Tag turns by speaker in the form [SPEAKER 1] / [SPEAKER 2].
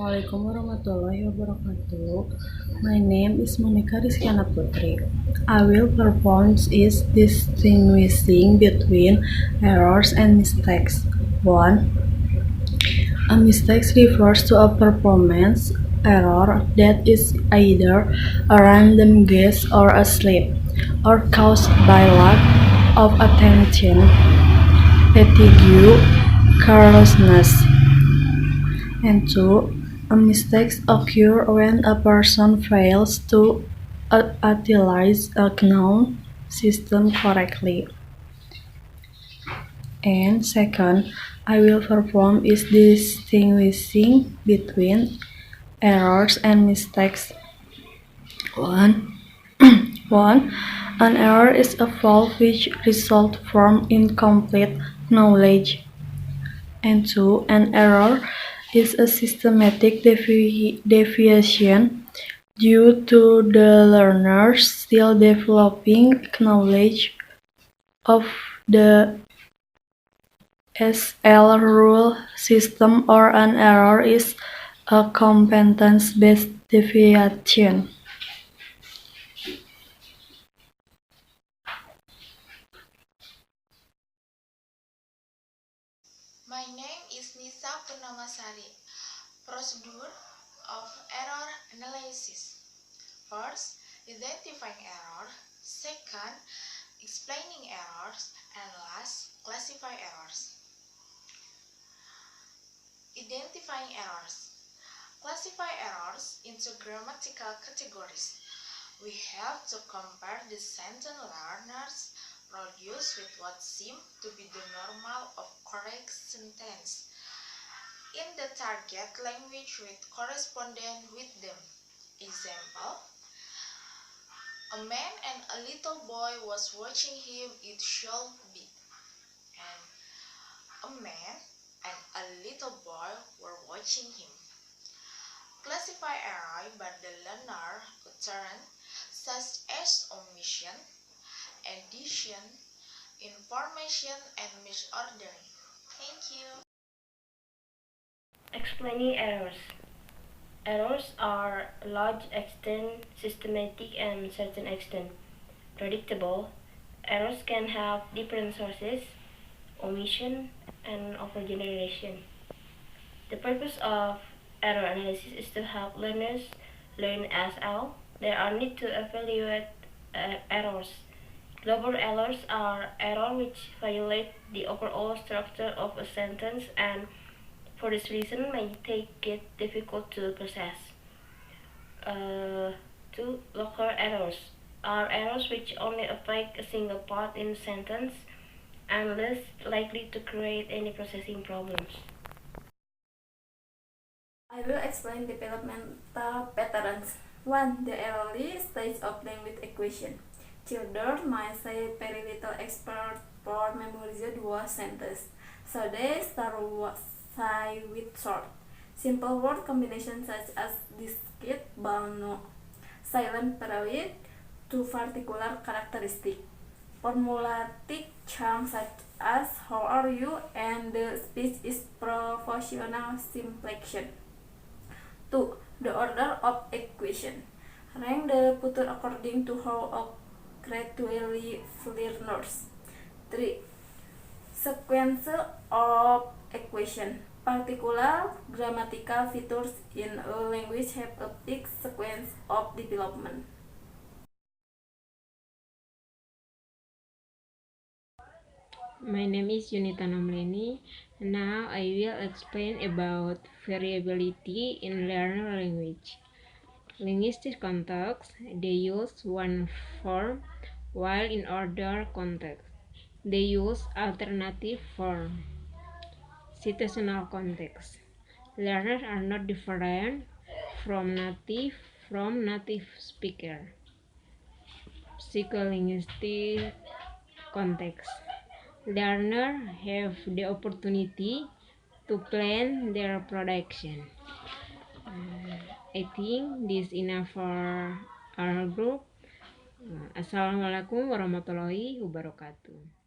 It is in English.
[SPEAKER 1] Assalamualaikum warahmatullahi wabarakatuh. My name is Putri. I will perform is distinguishing between errors and mistakes. 1. A mistake refers to a performance error that is either a random guess or a slip, or caused by lack of attention, fatigue, carelessness. And 2. A mistake occurs when a person fails to utilize a known system correctly. And second, I will perform is distinguishing between errors and mistakes. 1. 1. An error is a fault which results from incomplete knowledge. And 2. An error is a systematic deviation due to the learner still developing knowledge of the SL rule system, or an error is a competence-based deviation.
[SPEAKER 2] My name is Nisa Purnamasari. Procedure of error analysis. First, identifying error. Second, explaining errors. And last, classify errors. Identifying errors. Classify errors into grammatical categories. We have to compare the sentence learners produce with what seems to be the normal of correct sentence in the target language with correspondent with them. Example: a man and a little boy was watching him eat should be. And a man and a little boy were watching him. Classify error by the learner pattern such as omission, addition, information, and misordering. Thank you.
[SPEAKER 3] Explaining errors. Errors are a large extent systematic and certain extent predictable. Errors can have different sources, omission, and overgeneration. The purpose of error analysis is to help learners learn SL. There are need to evaluate errors. Global errors are errors which violate the overall structure of a sentence and for this reason may take it difficult to process. 2. Local errors are errors which only affect a single part in a sentence and less likely to create any processing problems.
[SPEAKER 4] I will explain developmental patterns. 1. The early stage of language acquisition. Children might say very little expert for memorize one sentence, so they start say with short, simple word combinations such as discrete, no, silent period, to particular characteristic. Formulatic charms such as how are you and the speech is proportional simplification. 2. The order of acquisition. Rank the putter according to how gradually learners. 3. Sequence of acquisition. Particular grammatical features in a language have a fixed sequence of development.
[SPEAKER 5] My name is Yunita Nomleni. Now I will explain about variability in learner language. Linguistic context, they use one form, while in other context, they use alternative form. Situational context. Learners are not different from native speaker. Psycholinguistic context. Learners have the opportunity to plan their production. I think this enough for our group. Assalamualaikum warahmatullahi wabarakatuh.